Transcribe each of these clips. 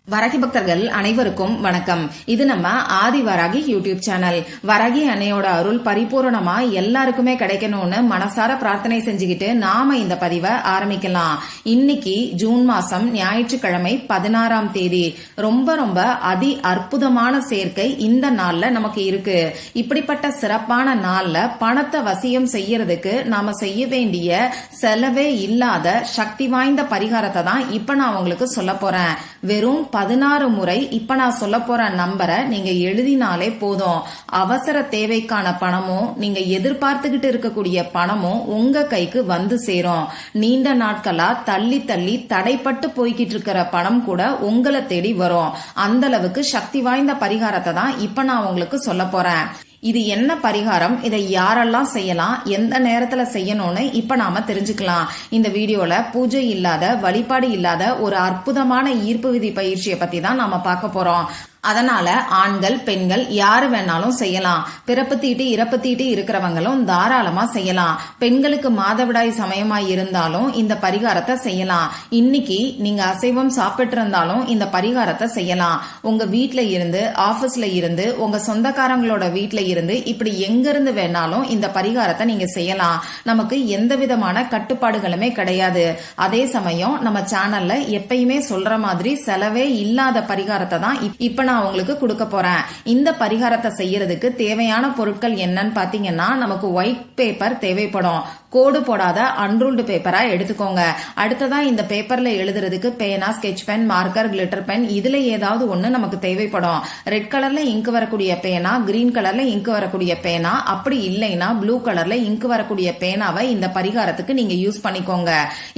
வராகி பக்தர்கள் அனைவருக்கும் வணக்கம். இது நம்ம ஆதி வராகி யூடியூப் சேனல். வராகி அன்னையோட அருள் பரிபூரணமா எல்லாருக்குமே கிடைக்கணும்னு மனசார பிரார்த்தனை செஞ்சுக்கிட்டு நாம இந்த பதிவை ஆரம்பிக்கலாம். இன்னைக்கு ஜூன் மாசம் ஞாயிற்றுக்கிழமை 16ஆம் தேதி. ரொம்ப ரொம்ப அதி அற்புதமான சேர்க்கை இந்த நாள்ல நமக்கு இருக்கு. இப்படிப்பட்ட சிறப்பான நாள்ல பணத்தை வசியம் செய்யறதுக்கு நாம செய்ய வேண்டிய செலவே இல்லாத சக்தி வாய்ந்த பரிகாரத்தை தான் இப்ப நான் உங்களுக்கு சொல்ல போறேன். வெறும் 16 முறை இப்ப நான் சொல்ல போற நம்பரை நீங்க எழுதினாலே போதும். அவசர தேவைக்கான பணமும் நீங்க எதிர்பார்த்துக்கிட்டு இருக்கக்கூடிய பணமும் உங்க கைக்கு வந்து சேரும். நீண்ட நாட்களா தள்ளி தள்ளி தடைப்பட்டு போய்கிட்டு இருக்கிற பணம் கூட உங்களை தேடி வரும். அந்த அளவுக்கு சக்தி வாய்ந்த பரிகாரத்தை தான் இப்ப நான் உங்களுக்கு சொல்ல போறேன். இது என்ன பரிகாரம், இதை யாரெல்லாம் செய்யலாம், எந்த நேரத்துல செய்யணும்னு இப்ப நாம தெரிஞ்சுக்கலாம். இந்த வீடியோல பூஜை இல்லாத, வழிபாடு இல்லாத ஒரு அற்புதமான ஈர்ப்பு விதி பயிற்சியை பத்தி தான் நாம பார்க்க போறோம். அதனால ஆண்கள் பெண்கள் யாரு வேணாலும் செய்யலாம். பிறப்பு தீட்டு இறப்பு தீட்டு இருக்கிறவங்களும் தாராளமா செய்யலாம். பெண்களுக்கு மாதவிடாய் சமயமா இருந்தாலும் இந்த பரிகாரத்தை செய்யலாம். இன்னைக்கு நீங்க அசைவம் சாப்பிட்டு இருந்தாலும் இந்த பரிகாரத்தை செய்யலாம். உங்க வீட்ல இருந்து, ஆபீஸ்ல இருந்து, உங்க சொந்தக்காரங்களோட வீட்ல இருந்து, இப்படி எங்க இருந்து வேணாலும் இந்த பரிகாரத்தை நீங்க செய்யலாம். நமக்கு எந்த விதமான கட்டுப்பாடுகளுமே கிடையாது. அதே சமயம் நம்ம சேனல்ல எப்பயுமே சொல்ற மாதிரி செலவே இல்லாத பரிகாரத்தை தான் இப்ப நான் உங்களுக்கு கொடுக்க போறேன். இந்த பரிகாரத்தை செய்யறதுக்கு தேவையான பொருட்கள் என்னன்னு பாத்தீங்கன்னா, நமக்கு ஒயிட் பேப்பர் தேவைப்படும். கோடு போடாத அன்ரூல்டு பேப்பரா எடுத்துக்கோங்க. அடுத்ததா இந்த பேப்பர்ல எழுதுறதுக்கு பேனா, sketch pen, marker, glitter pen, இதுல ஏதாவது ஒண்ணு நமக்கு தேவைப்படும். ரெட் கலர்ல இங்க் வரக்கூடிய பேனா, கிரீன் கலர்ல இங்க் வரக்கூடிய பேனா, அப்படி இல்லைன்னா ப்ளூ கலர்ல இங்க் வரக்கூடிய பேனாவை இந்த பரிகாரத்துக்கு நீங்க யூஸ் பண்ணிக்கோங்க.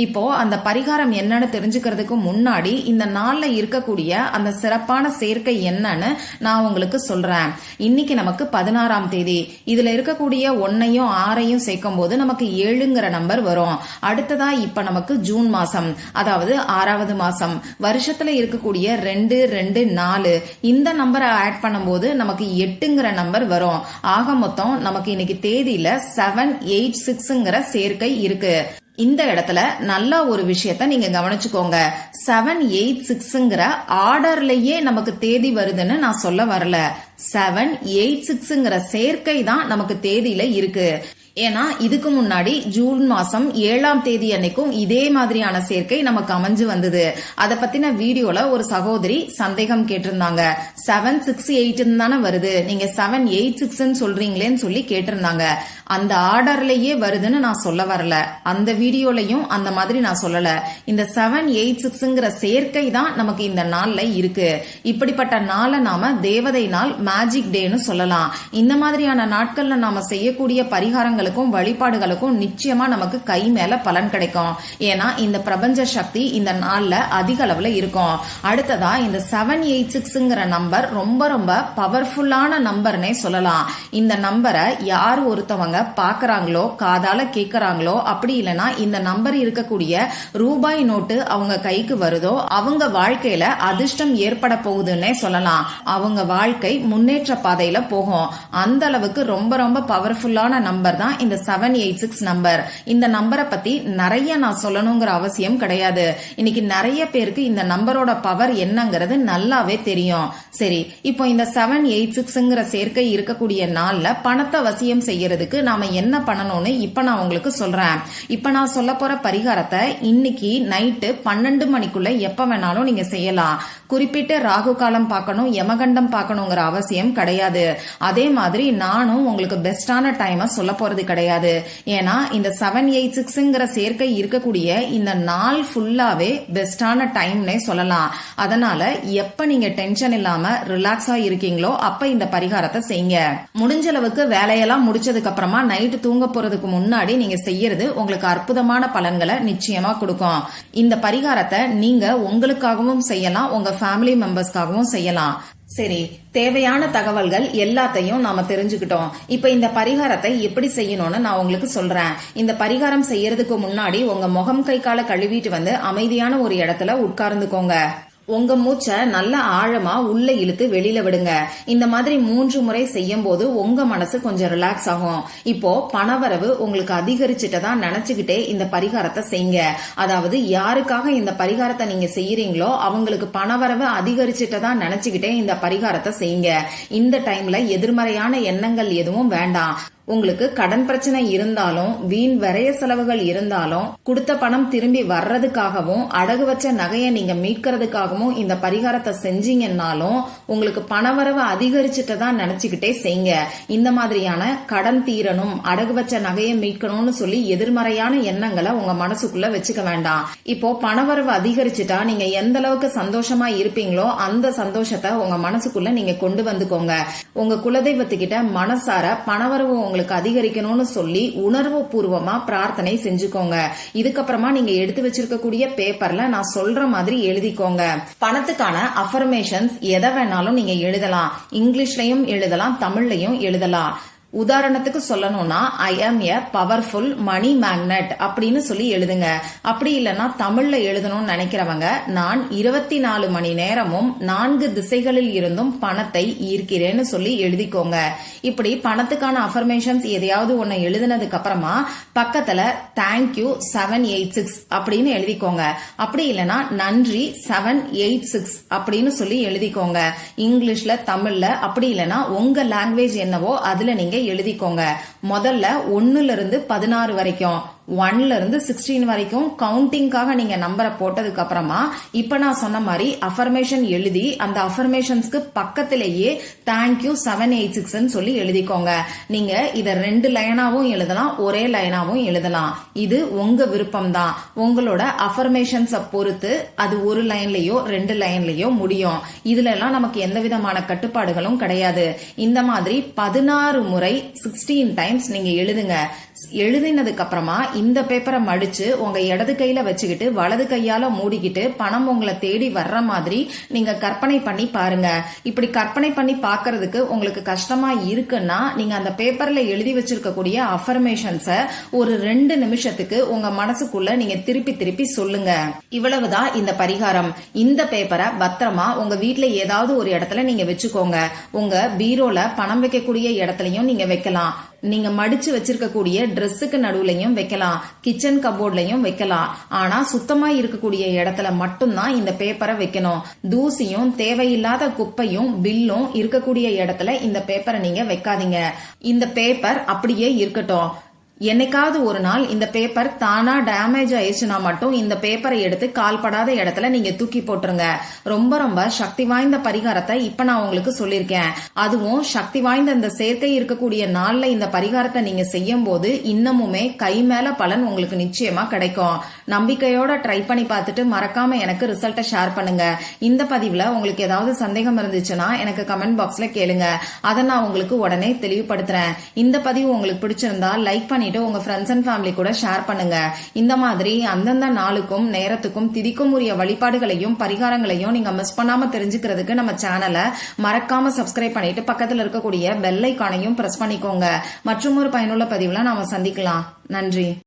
இப்போ அந்த பரிகாரம் என்னன்னு தெரிஞ்சுக்கிறதுக்கு முன்னாடி இந்த நாள்ல இருக்கக்கூடிய அந்த சிறப்பான சேர்க்கை என்னன்னு நான் உங்களுக்கு சொல்றேன். இன்னைக்கு நமக்கு 16ஆம் தேதி. இதுல இருக்கக்கூடிய 1ஐயும் 6ஐயும் சேர்க்கும் போது நமக்கு 7ங்கிற நம்பர் வரும். அடுத்ததா இப்ப நமக்கு ஜூன் மாசம், அதாவது 6வது மாசம். வருஷத்துல இருக்கக்கூடிய 2, 2, 4 இந்த நம்பரை ஆட் பண்ணும்போது நமக்கு 8ங்கிற நம்பர் வரும். ஆக மொத்தம் நமக்கு இன்னைக்கு தேதியில 7, 8, 6ங்கிற சேர்க்கை இருக்கு. இந்த இடத்துல நல்ல ஒரு விஷயத்த நீங்க கவனிச்சுக்கோங்க. 7, 8, 6ங்கிற ஆர்டர்லயே நமக்கு தேதி வருதுன்னு நான் சொல்ல வரல. 7, 8, 6ங்கிற சேர்க்கை தான் நமக்கு தேதியில இருக்கு. ஏன்னா இதுக்கு முன்னாடி ஜூன் மாசம் 7ஆம் தேதி அன்னைக்கும் இதே மாதிரியான சேர்க்கை நமக்கு அமைஞ்சு வந்தது. அத பத்தின வீடியோல ஒரு சகோதரி சந்தேகம் கேட்டிருந்தாங்க. 7, 6, 8 தானே வருது, நீங்க 7, 8, 6 சொல்றீங்களேன்னு சொல்லி கேட்டிருந்தாங்க. அந்த ஆர்டர்லயே வருதுன்னு நான் சொல்ல வரல. அந்த வீடியோலையும் அந்த மாதிரி நான் சொல்லல. இந்த 7, 8, 6ங்கிற சேர்க்கை தான் நமக்கு இந்த நாள்ல இருக்கு. இப்படிப்பட்ட நாளை நாம தேவதை நாள், மேஜிக் டேன்னு சொல்லலாம். இந்த மாதிரியான நாட்கள்ல நாம செய்யக்கூடிய பரிகாரங்கள் வழிபாடுகளுக்கும் நிச்சயமா நமக்கு கை மேல பலன் கிடைக்கும். ஏன்னா இந்த பிரபஞ்ச சக்தி இந்த நாள்ல அதிக அளவுல இருக்கும். அடுத்ததா இந்த 7, 8, 6ங்கிற நம்பர் ரொம்ப ரொம்ப பவர்ஃபுல்லான நம்பர்னே சொல்லலாம். இந்த நம்பரை யார் ஒருத்தவங்க பாக்குறாங்களோ, காதால கேட்கறாங்களோ, அப்படி இல்லைன்னா இந்த நம்பர் இருக்கக்கூடிய ரூபாய் நோட்டு அவங்க கைக்கு வருதோ, அவங்க வாழ்க்கையில அதிர்ஷ்டம் ஏற்பட போகுதுன்னே சொல்லலாம். அவங்க வாழ்க்கை முன்னேற்ற பாதையில போகும். அந்த அளவுக்கு ரொம்ப ரொம்ப பவர்ஃபுல்லான நம்பர் தான் இந்த 786 நம்பர். இந்த நம்பரை பத்தி நிறைய நான் சொல்லணுங்கிற அவசியம் கிடையாது. இன்னைக்கு நிறைய பேருக்கு இந்த நம்பரோட பவர் என்னங்கிறது நல்லாவே தெரியும். சரி, இப்போ இந்த 786ங்கிற சேர்க்கை இருக்கக்கூடிய நாள்ல பணத்தை வசியம் செய்யறதுக்கு நாம என்ன பண்ணணும்னு இப்ப நான் உங்களுக்கு சொல்றேன். இப்ப நான் சொல்ல போற பரிகாரத்தை இன்னைக்கு நைட்டு 12 மணிக்குள்ள எப்ப வேணாலும் நீங்க செய்யலாம். குறிப்பிட்ட ராகு காலம் பார்க்கணும், யமகண்டம் பார்க்கணுங்கிற அவசியம் கிடையாது. அதே மாதிரி நானும் உங்களுக்கு பெஸ்டான டைமை சொல்ல போறது கிடையாது. ஏன்னா இந்த 786ங்கிற சேர்க்கை இருக்கக்கூடிய இந்த நாள் ஃபுல்லாவே பெஸ்டான டைம்னே சொல்லலாம். அதனால எப்ப நீங்க டென்ஷன் இல்லாம ரிலாக்ஸா இருக்கீங்களோ அப்ப இந்த பரிகாரத்தை செய்யுங்க. முடிஞ்ச அளவுக்கு வேலையெல்லாம் முடிச்சதுக்கு அப்புறமா நைட்டு தூங்க போறதுக்கு முன்னாடி நீங்க செய்யறது உங்களுக்கு அற்புதமான பலன்களை நிச்சயமா கொடுக்கும். இந்த பரிகாரத்தை நீங்க உங்களுக்காகவும் செய்யலாம், உங்க ஃபேமிலி மெம்பர்ஸ்க்காகவும் செய்யலாம். சரி, தேவையான தகவல்கள் எல்லாத்தையும் நாம தெரிஞ்சுக்கிட்டோம். இப்ப இந்த பரிகாரத்தை எப்படி செய்யணும்னு நான் உங்களுக்கு சொல்றேன். இந்த பரிகாரம் செய்யறதுக்கு முன்னாடி உங்க முகம் கை கால கழுவிட்டு வந்து அமைதியான ஒரு இடத்துல உட்கார்ந்துக்கோங்க. உங்க மூச்சை நல்ல ஆழமா உள்ள இழுத்து வெளியில விடுங்க. இந்த மாதிரி 3 முறை செய்யும் போது உங்க மனசு கொஞ்சம் ரிலாக்ஸ் ஆகும். இப்போ பணவரவு உங்களுக்கு அதிகரிச்சுட்டதா நினைச்சுக்கிட்டே இந்த பரிகாரத்தை செய்யுங்க. அதாவது யாருக்காக இந்த பரிகாரத்தை நீங்க செய்யறீங்களோ அவங்களுக்கு பணவரவு அதிகரிச்சுட்டதா நினைச்சுக்கிட்டே இந்த பரிகாரத்தை செய்யுங்க. இந்த டைம்ல எதிர்மறையான எண்ணங்கள் எதுவும் வேண்டாம். உங்களுக்கு கடன் பிரச்சனை இருந்தாலும், வீண் விரைய செலவுகள் இருந்தாலும், கொடுத்த பணம் திரும்பி வர்றதுக்காகவும், அடகு வச்ச நகையை நீங்க மீட்கிறதுக்காகவும் இந்த பரிகாரத்தை செஞ்சீங்கன்னாலும் உங்களுக்கு பணவரவு அதிகரிச்சுட்டதா நினைச்சுக்கிட்டே செய்யுங்க. இந்த மாதிரியான கடன் தீரணும், அடகு வச்ச நகையை மீட்கணும்னு சொல்லி எதிர்மறையான எண்ணங்களை உங்க மனசுக்குள்ள வச்சுக்க வேண்டாம். இப்போ பணவரவு அதிகரிச்சுட்டா நீங்க எந்த அளவுக்கு சந்தோஷமா இருப்பீங்களோ அந்த சந்தோஷத்தை உங்க மனசுக்குள்ள நீங்க கொண்டு வந்துக்கோங்க. உங்க குலதெய்வத்துக்கிட்ட மனசார பணவரவு உங்களுக்கு அதிகரிக்கணும்னு சொல்லி உணர்வு பூர்வமா பிரார்த்தனை செஞ்சுக்கோங்க. இதுக்கப்புறமா நீங்க எடுத்து வச்சிருக்கக்கூடிய பேப்பர்ல நான் சொல்ற மாதிரி எழுதிக்கோங்க. பணத்துக்கான அஃபர்மேஷன்ஸ் எதை வேணாலும் நீங்க எழுதலாம். இங்கிலீஷ்லயும் எழுதலாம், தமிழ்லயும் எழுதலாம். உதாரணத்துக்கு சொல்லணும்னா ஐ ஆம் எ பவர்ஃபுல் மணி மேக்னெட் அப்படின்னு சொல்லி எழுதுங்க. அப்படி இல்லைன்னா தமிழ்ல எழுதணும்னு நினைக்கிறவங்க நான் 24 மணி நேரமும் 4 திசைகளில் இருந்தும் பணத்தை ஈர்க்கிறேன்னு சொல்லி எழுதிக்கோங்க. இப்படி பணத்துக்கான அஃபர்மேஷன்ஸ் எதையாவது ஒன்னு எழுதினதுக்கு அப்புறமா பக்கத்துல தேங்க்யூ 786 அப்படின்னு எழுதிக்கோங்க. அப்படி இல்லைன்னா நன்றி 786 அப்படின்னு சொல்லி எழுதிக்கோங்க. இங்கிலீஷ்ல, தமிழ்ல, அப்படி இல்லைன்னா உங்க லாங்குவேஜ் என்னவோ அதுல நீங்க எழுதிக்கோங்க. முதல்ல 1ல இருந்து 16 வரைக்கும், 1ல இருந்து 16 வரைக்கும் கவுண்டிங்காக நீங்க நம்பரை போட்டதுக்கு அப்புறமா இப்ப நான் சொன்ன மாதிரி அஃபர்மேஷன் எழுதி அந்த அஃபர்மேஷன்ஸ்க்கு பக்கத்திலேயே தேங்க்யூ 786 சொல்லி எழுதிக்கோங்க. நீங்க இத 2 லைனாவும் எழுதலாம், ஒரே லைனாவும் எழுதலாம். இது உங்க விருப்பம் தான். உங்களோட அஃபர்மேஷன்ஸ பொறுத்து அது ஒரு லைன்லயோ 2 லைன்லயோ முடியும். இதுல எல்லாம் நமக்கு எந்த விதமான கட்டுப்பாடுகளும் கிடையாது. இந்த மாதிரி 16 முறை 16 டைம்ஸ் நீங்க எழுதுங்க. எழுதினதுக்கு அப்புறமா இந்த பேப்பரை மடிச்சு உங்க இடது கையில வச்சுக்கிட்டு வலது கையால மூடிக்கிட்டு பணம் உங்களை தேடி வர்ற மாதிரி நீங்க கற்பனை பண்ணி பாருங்க. இப்படி கற்பனை பண்ணி பாக்குறதுக்கு உங்களுக்கு கஷ்டமா இருக்குன்னா நீங்க அந்த பேப்பர்ல எழுதி வச்சிருக்கக்கூடிய அஃபர்மேஷன்ஸ ஒரு 2 நிமிஷத்துக்கு உங்க மனசுக்குள்ள நீங்க திருப்பி திருப்பி சொல்லுங்க. இவ்வளவுதான் இந்த பரிகாரம். இந்த பேப்பரை பத்திரமா உங்க வீட்டுல ஏதாவது ஒரு இடத்துல நீங்க வச்சுக்கோங்க. உங்க பீரோல பணம் வைக்கக்கூடிய இடத்துலயும் நீங்க வைக்கலாம். நீங்க மடிச்சு வச்சிருக்கக்கூடிய ட்ரெஸ்ஸுக்கு நடுவுலையும் வைக்கலாம், கிச்சன் கபோர்ட்லயும் வைக்கலாம். ஆனா சுத்தமா இருக்கக்கூடிய இடத்துல மட்டும்தான் இந்த பேப்பரை வைக்கணும். தூசியும் தேவையில்லாத குப்பையும் பில்லும் இருக்கக்கூடிய இடத்துல இந்த பேப்பரை நீங்க வைக்காதீங்க. இந்த பேப்பர் அப்படியே இருக்கட்டும். என்னைக்காவது ஒரு நாள் இந்த பேப்பர் தானா டேமேஜ் ஆயிடுச்சுன்னா மட்டும் இந்த பேப்பரை எடுத்து கால்படாத இடத்துல நீங்க தூக்கி போட்டுருங்க. ரொம்ப ரொம்ப சக்தி வாய்ந்த பரிகாரத்தை இப்ப நான் உங்களுக்கு சொல்லிருக்கேன். அதுவும் சக்தி வாய்ந்த இந்த சேர்க்கை இருக்கக்கூடிய நாள்ல இந்த பரிகாரத்தை நீங்க செய்யும் போது இன்னமுமே கை மேல பலன் உங்களுக்கு நிச்சயமா கிடைக்கும். நம்பிக்கையோட ட்ரை பண்ணி பார்த்துட்டு மறக்காம எனக்கு ரிசல்ட்டை ஷேர் பண்ணுங்க. இந்த பதிவுல உங்களுக்கு ஏதாவது சந்தேகம் இருந்துச்சுன்னா எனக்கு கமெண்ட் பாக்ஸ்ல கேளுங்க. அதை நான் உங்களுக்கு உடனே தெளிவுபடுத்துறேன். இந்த பதிவு உங்களுக்கு பிடிச்சிருந்தா லைக் பண்ணி உங்க ஃப்ரெண்ட்ஸ் அண்ட் ஃபேமிலி கூட ஷேர் பண்ணுங்க. இந்த மாதிரி அந்தந்த நாளுக்கும் நேரத்துக்கும் திதிக்கும் உரிய வழிபாடுகளையும் பரிகாரங்களையும் நீங்க மிஸ் பண்ணாம தெரிஞ்சுக்கிறதுக்கு நம்ம சேனலை மறக்காம சப்ஸ்கிரைப் பண்ணிட்டு பக்கத்துல இருக்கக்கூடிய பெல் ஐகானையும் பிரஸ் பண்ணிக்கோங்க. மற்றும் ஒரு பயனுள்ள பதிவுல நாம சந்திக்கலாம். நன்றி.